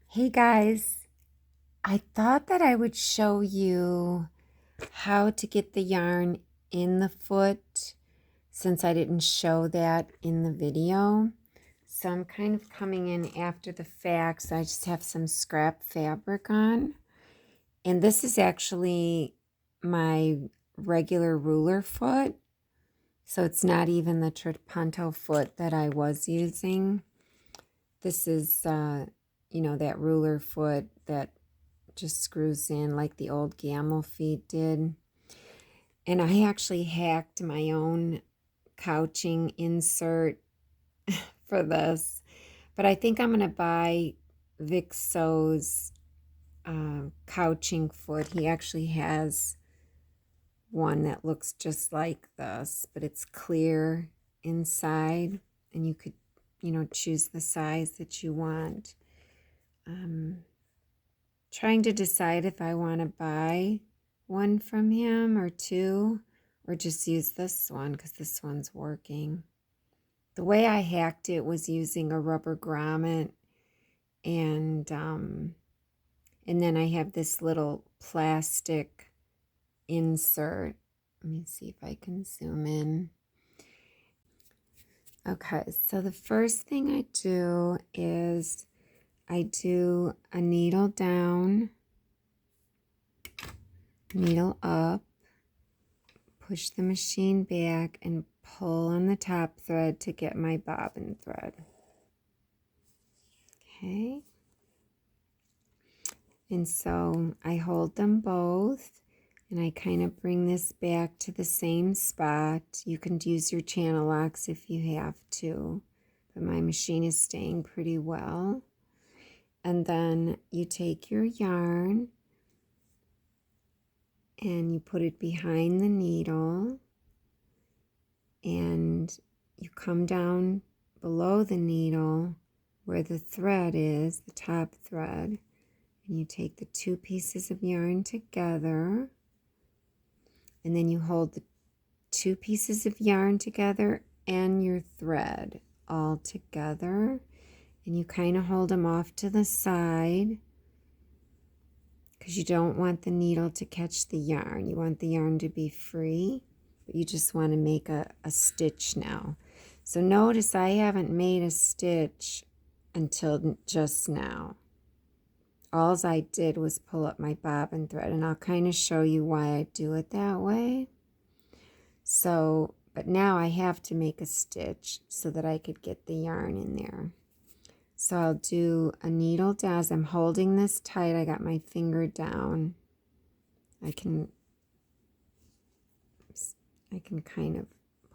Hey guys, I thought that I would show you how to get the yarn in the foot since I didn't show that in the video. So I'm kind of coming in after the fact, so I just have some scrap fabric on. And this is actually my regular ruler foot. So it's not even the Trapunto foot that I was using. This is, that ruler foot that just screws in like the old Gammill feet did. And I actually hacked my own couching insert for this. But I think I'm going to buy Vic So's couching foot. He actually has one that looks just like this, but it's clear inside. And you could, choose the size that you want. Trying to decide if I want to buy one from him or two, or just use this one because this one's working. The way I hacked it was using a rubber grommet, and then I have this little plastic insert. Let me see if I can zoom in. Okay, so the first thing I do is I do a needle down, needle up, push the machine back, and pull on the top thread to get my bobbin thread. Okay. And so I hold them both, and I kind of bring this back to the same spot. You can use your channel locks if you have to, but my machine is staying pretty well. And then you take your yarn and you put it behind the needle, and you come down below the needle where the thread is, the top thread, and you take the two pieces of yarn together, and then you hold the two pieces of yarn together and your thread all together, and you kind of hold them off to the side because you don't want the needle to catch the yarn. You want the yarn to be free, but you just want to make a stitch now. So notice I haven't made a stitch until just now. All I did was pull up my bobbin thread, and I'll kind of show you why I do it that way. So, but now I have to make a stitch so that I could get the yarn in there. So I'll do a needle down. As I'm holding this tight, I got my finger down. I can kind of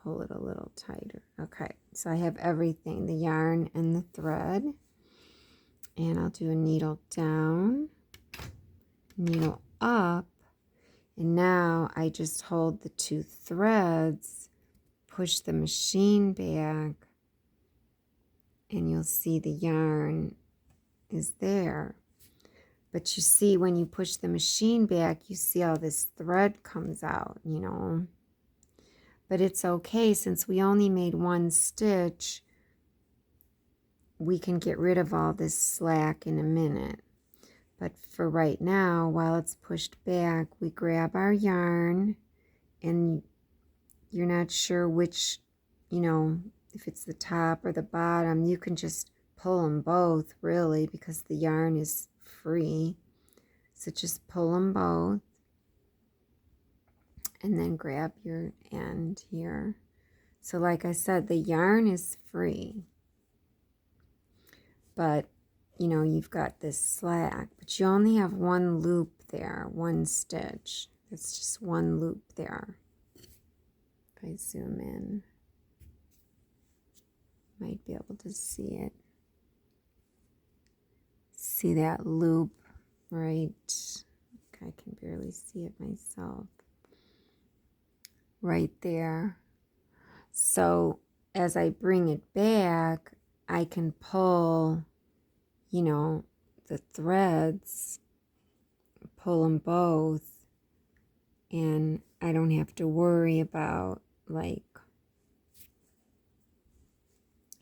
pull it a little tighter. Okay, so I have everything, the yarn and the thread. And I'll do a needle down, needle up, and now I just hold the two threads, push the machine back, and you'll see the yarn is there. But you see, when you push the machine back, you see all this thread comes out, But it's okay, since we only made one stitch, we can get rid of all this slack in a minute. But for right now, while it's pushed back, we grab our yarn, and you're not sure which, if it's the top or the bottom, you can just pull them both, really, because the yarn is free. So just pull them both, and then grab your end here. So like I said, the yarn is free, but you've got this slack, but you only have one loop there, one stitch. It's just one loop there. If I zoom in, might be able to see it. See that loop, right? I can barely see it myself. Right there. So as I bring it back, I can pull, the threads, pull them both, and I don't have to worry about like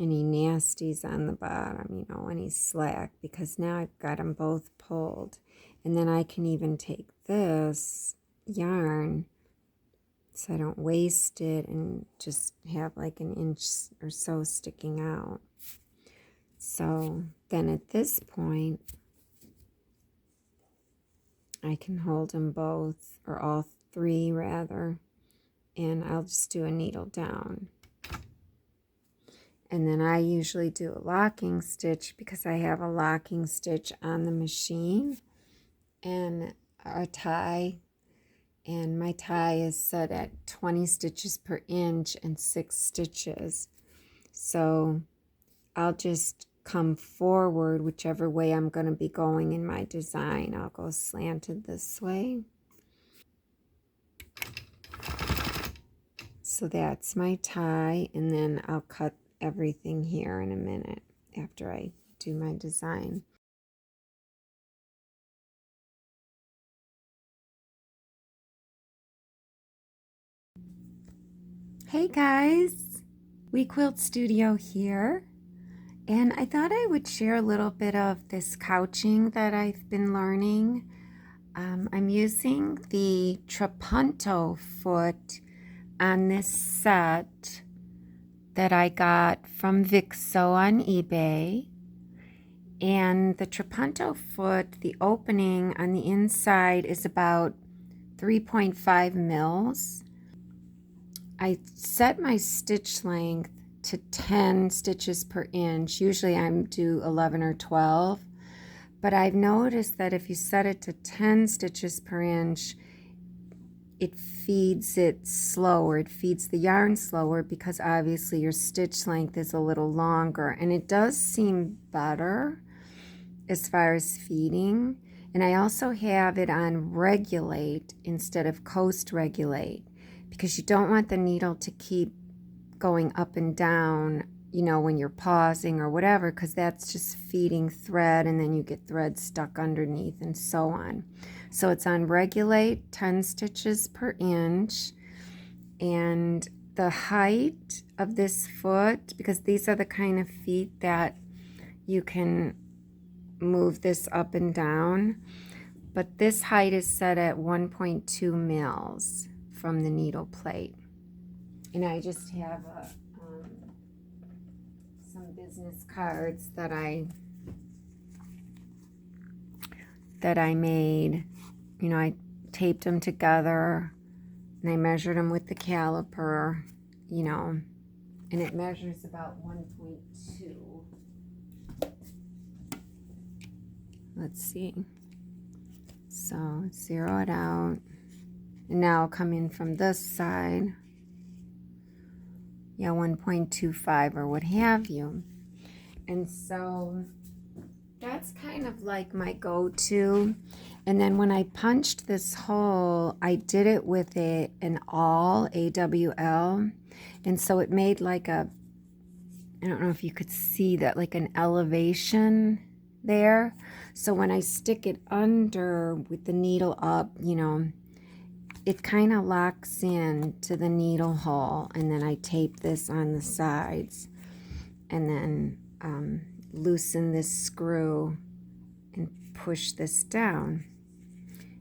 any nasties on the bottom, you know, any slack, because now I've got them both pulled. And then I can even take this yarn so I don't waste it and just have like an inch or so sticking out. So then at this point, I can hold them both, or all three rather, and I'll just do a needle down. And then I usually do a locking stitch because I have a locking stitch on the machine and a tie. And my tie is set at 20 stitches per inch and 6 stitches. So I'll just come forward whichever way I'm going to be going in my design. I'll go slanted this way. So that's my tie, and then I'll cut everything here in a minute after I do my design. Hey guys, WeQuilt Studio here, and I thought I would share a little bit of this couching that I've been learning. I'm using the Trapunto foot on this set that I got from Vixo on eBay. And the Trapunto foot, the opening on the inside is about 3.5 mils. I set my stitch length to 10 stitches per inch. Usually I'm do 11 or 12. But I've noticed that if you set it to 10 stitches per inch, it feeds it slower. It feeds the yarn slower because obviously your stitch length is a little longer. And it does seem better as far as feeding. And I also have it on regulate instead of coast regulate because you don't want the needle to keep going up and down, you know, when you're pausing or whatever, because that's just feeding thread and then you get thread stuck underneath and so on. So it's on regulate 10 stitches per inch, and the height of this foot, because these are the kind of feet that you can move this up and down, but this height is set at 1.2 mils from the needle plate. And I just have some business cards that I made. You know, I taped them together and I measured them with the caliper, you know, and it measures about 1.2. Let's see. So zero it out. And now I'll come in from this side. Yeah, 1.25 or what have you. And so that's kind of like my go-to. And then when I punched this hole, I did it with an awl, AWL. And so it made like a, I don't know if you could see that, like an elevation there. So when I stick it under with the needle up, you know, it kind of locks in to the needle hole. And then I tape this on the sides and then loosen this screw and push this down.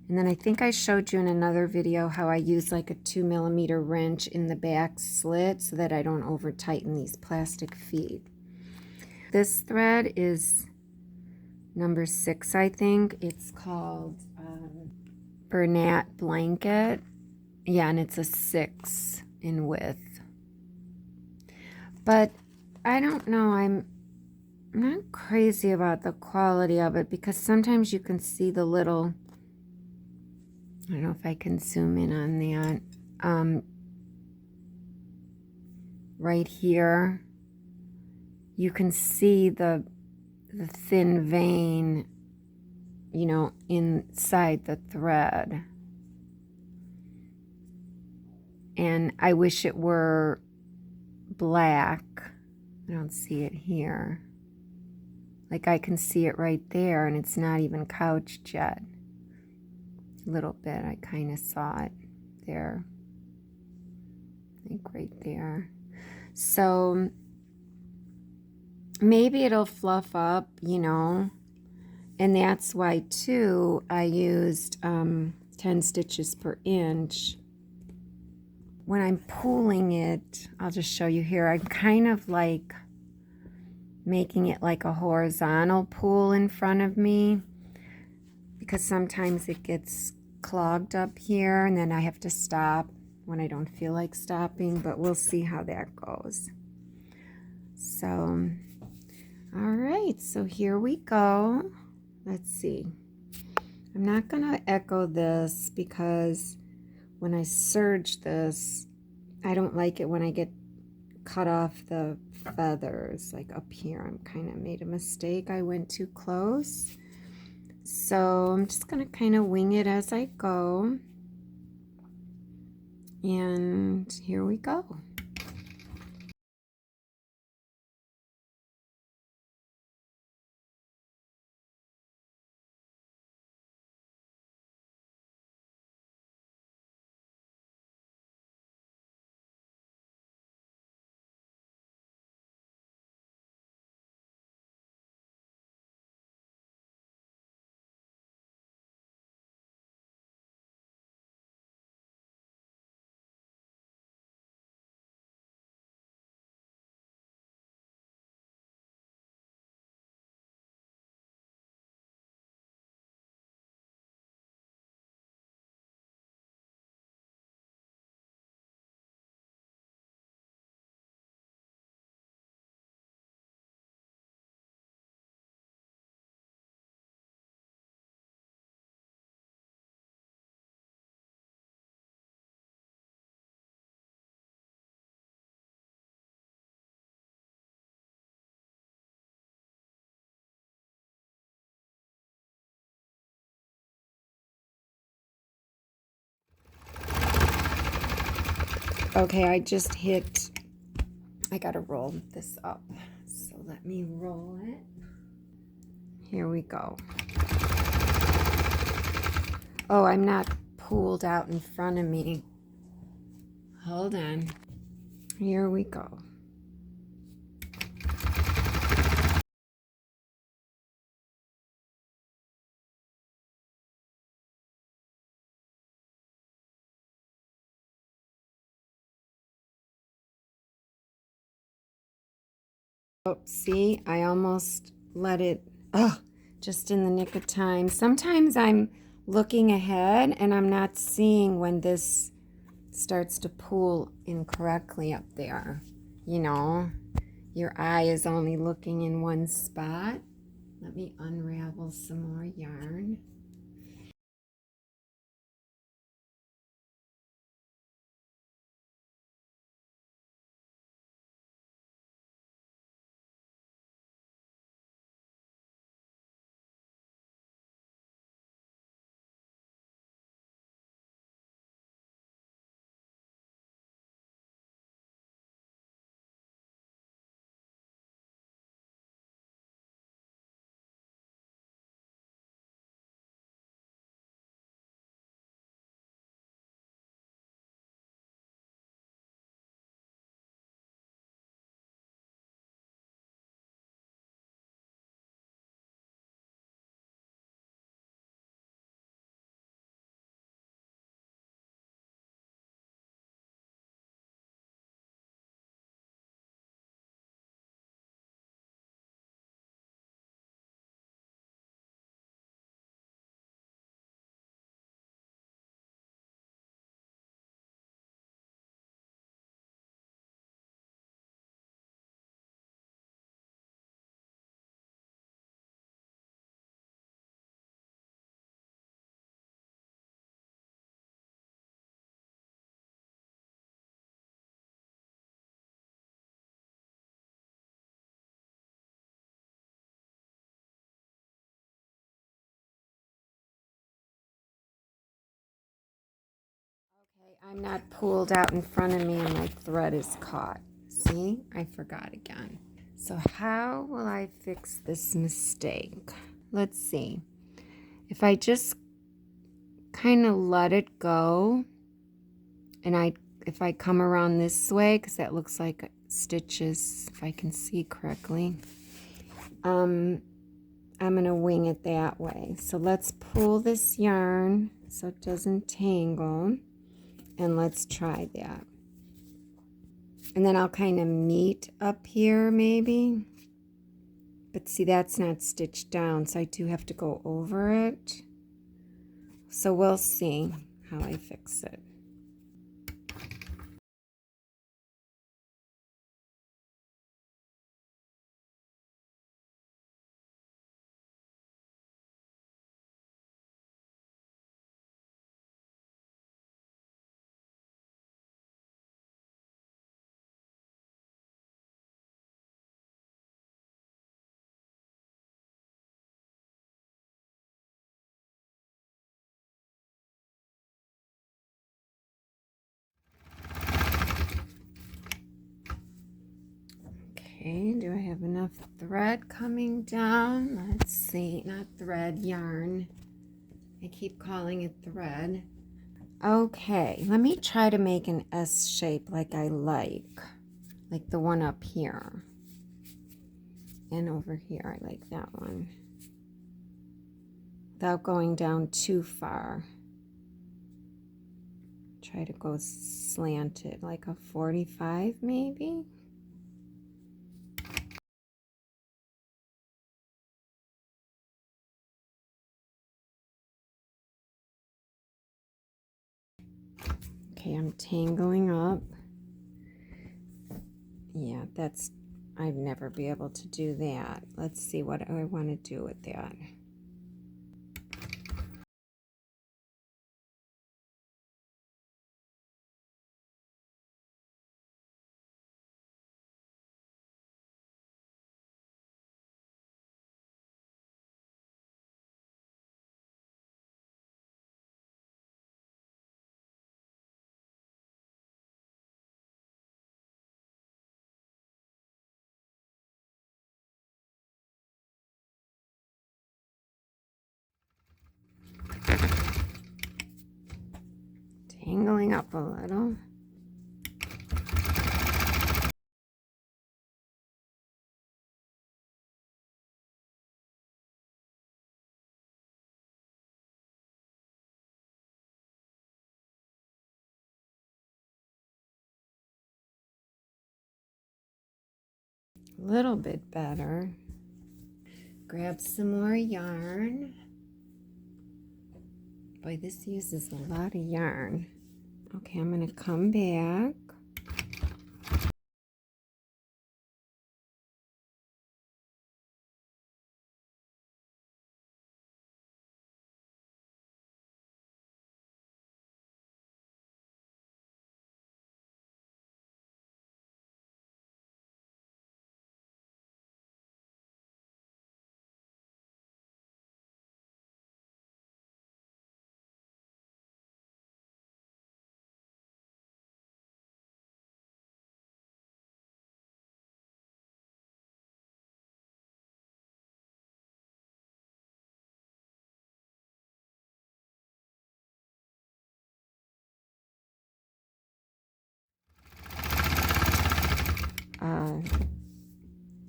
And then I think I showed you in another video how I use like a 2mm wrench in the back slit so that I don't over tighten these plastic feet. This thread is number 6, I think. It's called Bernat Blanket. Yeah, and it's a 6 in width. But I don't know, I'm not crazy about the quality of it because sometimes you can see the little, I don't know if I can zoom in on that, right here you can see the thin vein, you know, inside the thread. And I wish it were black. I don't see it here. Like I can see it right there and it's not even couched yet. A little bit, I kind of saw it there. I think right there. So, maybe it'll fluff up, you know. And that's why, too, I used 10 stitches per inch. When I'm pulling it, I'll just show you here, I'm kind of like making it like a horizontal pull in front of me, because sometimes it gets clogged up here and then I have to stop when I don't feel like stopping, but we'll see how that goes. So, all right, so here we go. Let's see. I'm not gonna echo this because when I serge this, I don't like it when I get cut off the feathers, like up here. I'm kind of made a mistake. I went too close. So I'm just gonna kind of wing it as I go. And here we go. Okay, I gotta roll this up. So let me roll it. Here we go. Oh, I'm not pulled out in front of me. Hold on. Here we go. Oh, see, I almost let it, just in the nick of time. Sometimes I'm looking ahead and I'm not seeing when this starts to pull incorrectly up there. You know, your eye is only looking in one spot. Let me unravel some more yarn. Okay, I'm not pulled out in front of me and my thread is caught. See, I forgot again. So how will I fix this mistake? Let's see. If I just kind of let it go, and if I come around this way, because that looks like stitches, if I can see correctly. I'm going to wing it that way. So let's pull this yarn so it doesn't tangle, and let's try that. And then I'll kind of meet up here maybe. But see, that's not stitched down, so I do have to go over it. So we'll see how I fix it. Okay, do I have enough thread coming down? Let's see, not thread, yarn. I keep calling it thread. Okay, let me try to make an S shape like I like the one up here. And over here, I like that one. Without going down too far. Try to go slanted, like a 45 maybe. Okay, I'm tangling up. Yeah, I'd never be able to do that. Let's see what I want to do with that. Tangling up a little. A little bit better. Grab some more yarn. Boy, this uses a lot of yarn. Okay, I'm going to come back.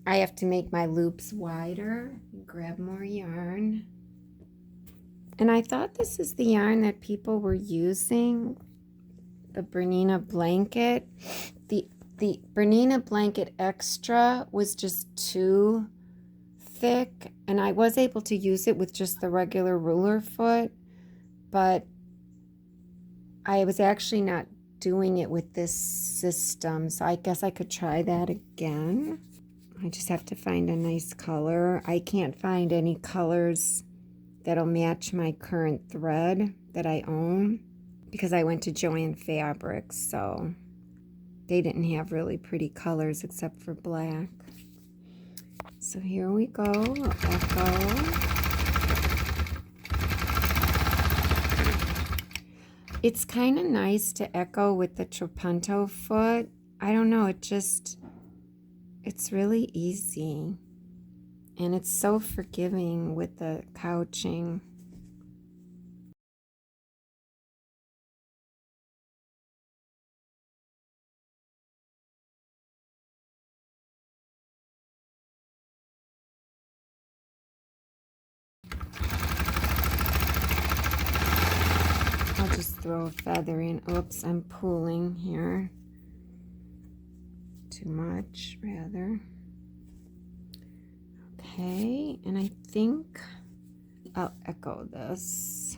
I have to make my loops wider. Grab more yarn. And I thought this is the yarn that people were using, the Bernina blanket. The Bernina blanket extra was just too thick, and I was able to use it with just the regular ruler foot, but I was actually not doing it with this system, so I guess I could try that again. I just have to find a nice color. I can't find any colors that'll match my current thread that I own because I went to Joann Fabrics, so they didn't have really pretty colors except for black. So here we go. I'll echo. It's kind of nice to echo with the Trapunto foot. I don't know, it's really easy. And it's so forgiving with the couching. throw a feather in. Oops, I'm pulling here. Too much, rather. Okay, and I think I'll echo this.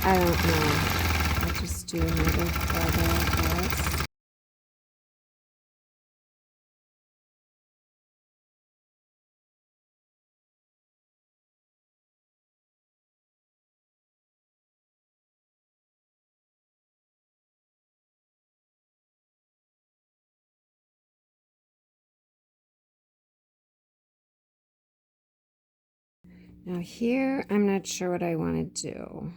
I don't know. I'll just do another feather, I guess. Now here, I'm not sure what I want to do.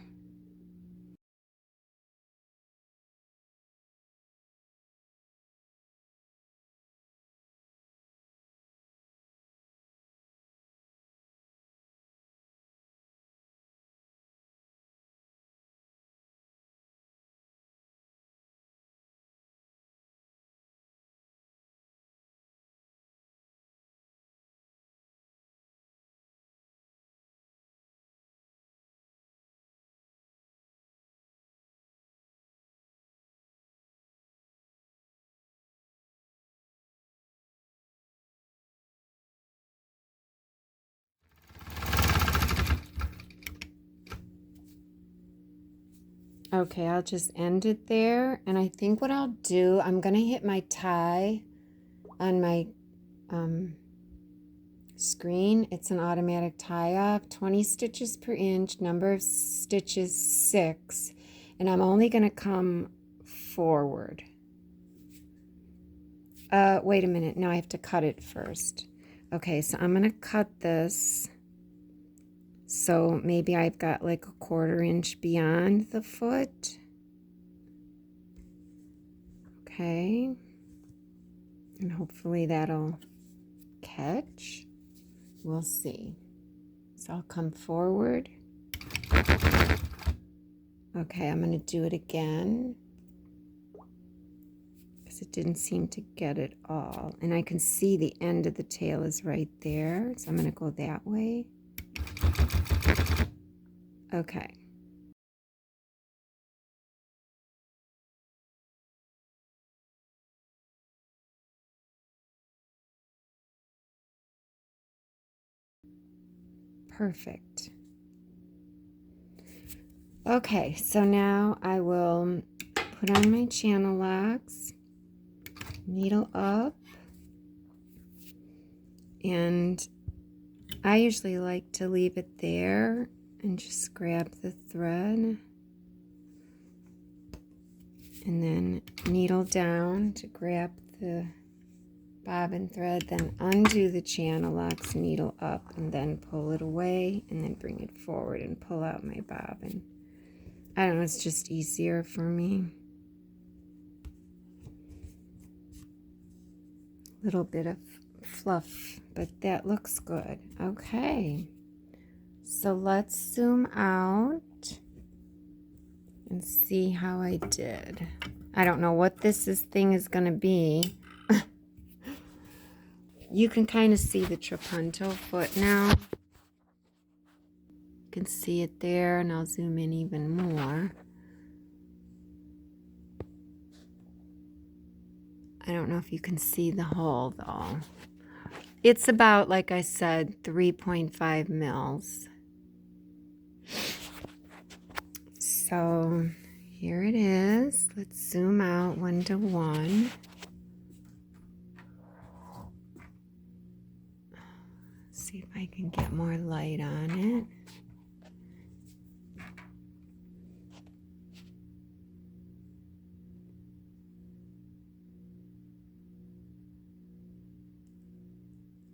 Okay, I'll just end it there. And I think what I'll do, I'm going to hit my tie on my screen. It's an automatic tie off, 20 stitches per inch, number of stitches 6. And I'm only going to come forward. Wait a minute. No, I have to cut it first. Okay, so I'm going to cut this. So maybe I've got like a 1/4 inch beyond the foot. Okay. And hopefully that'll catch. We'll see. So I'll come forward. Okay, I'm going to do it again because it didn't seem to get it all. And I can see the end of the tail is right there. So I'm going to go that way. Okay. Perfect. Okay, so now I will put on my channel locks, needle up, and I usually like to leave it there and just grab the thread and then needle down to grab the bobbin thread, then undo the channel locks, needle up, and then pull it away and then bring it forward and pull out my bobbin. I don't know, it's just easier for me. A little bit of fluff, but that looks good. Okay, so let's zoom out and see how I did. I don't know what this thing is going to be. You can kind of see the Trapunto foot now. You can see it there, and I'll zoom in even more. I don't know if you can see the hole though. It's about, like I said, 3.5 mils. So here it is. Let's zoom out 1 to 1. See if I can get more light on it.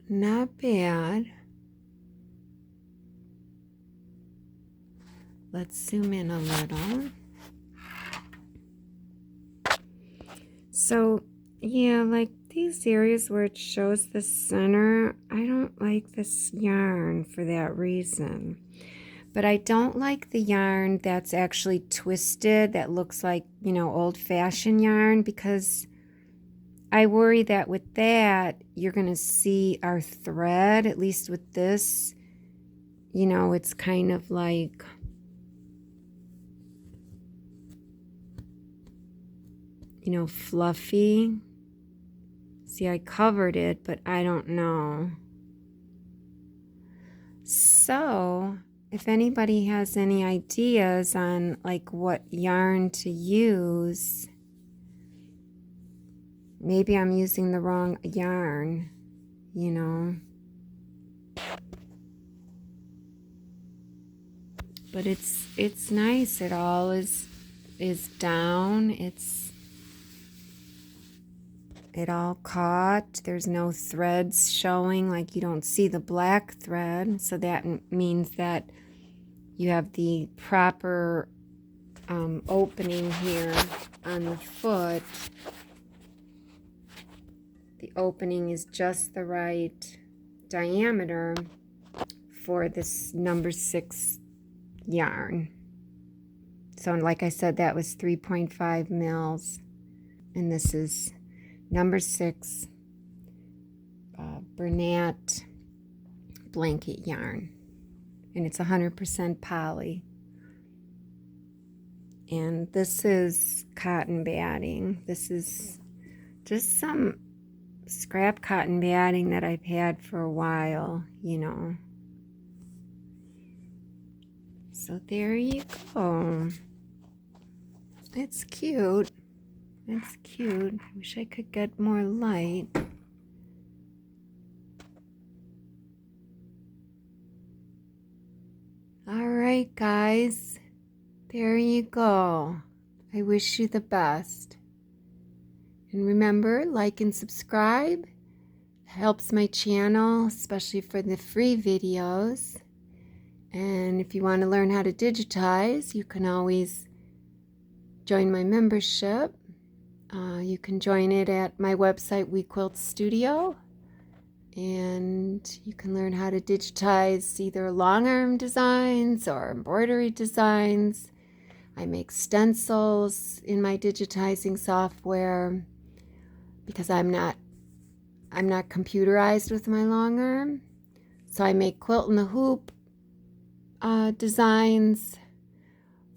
Not bad. Let's zoom in a little. So, yeah, like these areas where it shows the center, I don't like this yarn for that reason. But I don't like the yarn that's actually twisted, that looks like, you know, old-fashioned yarn, because I worry that with that, you're going to see our thread, at least with this, you know, it's kind of like, you know, fluffy. See, I covered it, but I don't know. So, if anybody has any ideas on like what yarn to use, maybe I'm using the wrong yarn, you know. But it's nice. It all is down. It all caught. There's no threads showing, like you don't see the black thread. So that means that you have the proper opening here on the foot. The opening is just the right diameter for this number 6 yarn. So like I said, that was 3.5 mils. And this is number 6 Bernat blanket yarn, and it's 100% poly. And this is cotton batting. This is just some scrap cotton batting that I've had for a while, you know. So there you go. It's cute. It's cute. I wish I could get more light. All right, guys. There you go. I wish you the best. And remember, like and subscribe. It helps my channel, especially for the free videos. And if you want to learn how to digitize, you can always join my membership. You can join it at my website, WeQuilt Studio, and you can learn how to digitize either long arm designs or embroidery designs. I make stencils in my digitizing software because I'm not computerized with my long arm. So I make quilt in the hoop designs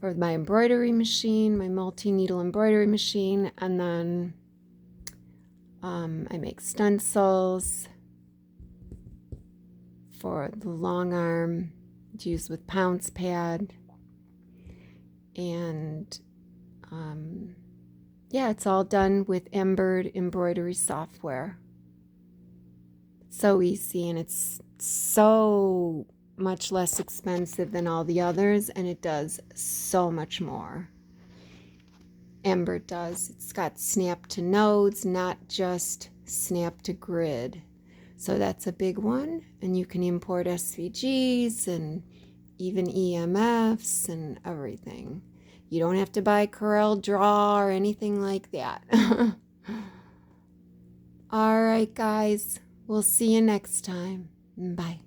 for my embroidery machine, my multi-needle embroidery machine, and then I make stencils for the long arm to use with pounce pad. And yeah, it's all done with Embird embroidery software. It's so easy, and it's so much less expensive than all the others, and it does so much more. Embird does. It's got snap to nodes, not just snap to grid. So that's a big one, and you can import SVGs and even EMFs and everything. You don't have to buy Corel Draw or anything like that. All right, guys. We'll see you next time. Bye.